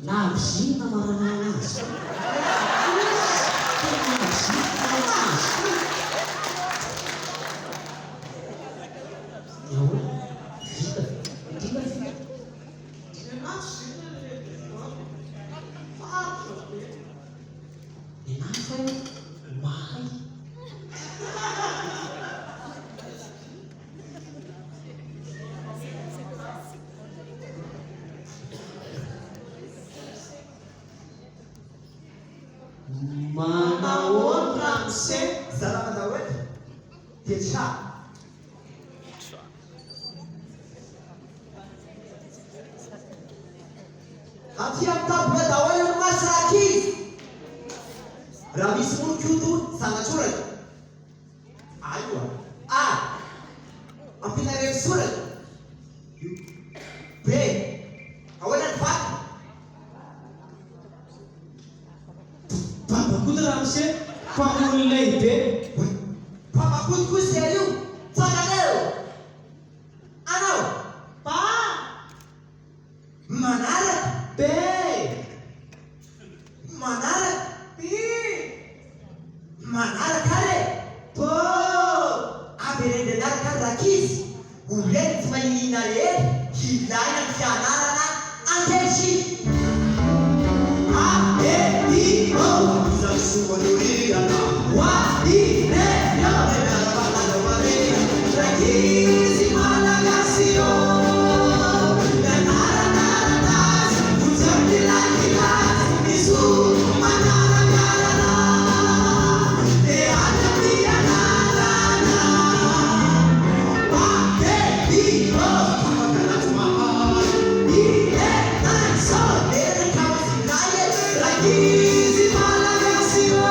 Lapsi namaranas. Manao ramse zara manao dia tsara. Aty amin'ny taboka daholo io masiraky raha misy monokoto zanatsoraka aioa ampinareny soraka B ahoana ny vaky Babakoto ramse mpamony lehibe. mpamakoto kosa io fananeo anao Pa manaraka be manaraka pi manaraka are po averendrenaraka rakizy oleny tsy maninina rehetra ilaina ny fianarana ankehitriny Sumanurirana, wadi neyo, nenarabalana maria, rakizi malagasio, nenaranaras, uzamdilakilas, isu manaragarana, teatamianarana, paketiko, kamakalas mahal, inetanso, nerekawasinaye, rakizi malagasio.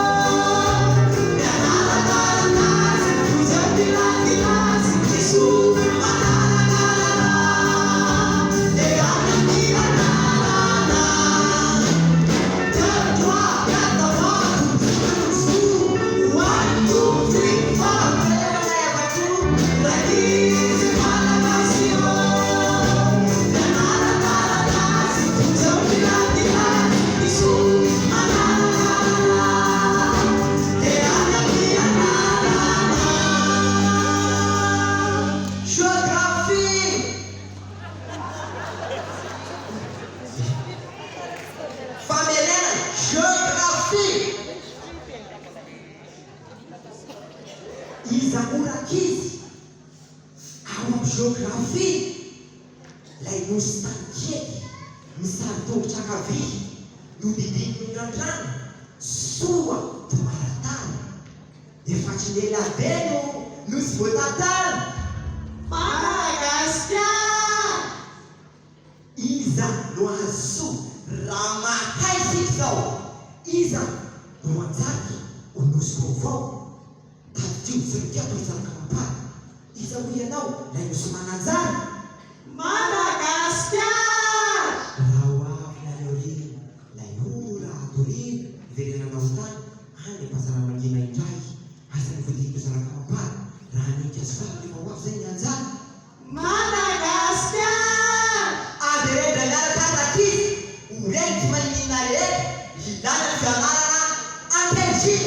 Iza morakizy ao amin'ny géographie lay nosy tany keky misary tongotra ankavia nodidininy randrano soa to maratany efatry lelabe no nosy voatantany Madagasikara. iza no azo raha mahay sika zao iza no anjaky ho nosy vaovao taditio zerikao izanakampany iza ho ianao lay nosy mananjary Madagasikara. raha ho avy nareo rino lay ora atorino iverenanao tany any mpazara mangina indray azany vodiko zanakampany raha nika sara rehefa ho avy zay ny anjary Madagasikara. averendra miaraka rakizy oreny tsy maninina rehetra ilana ny fianarana ankehitriny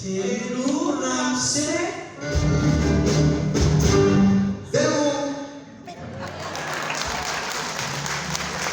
Tenu Ramse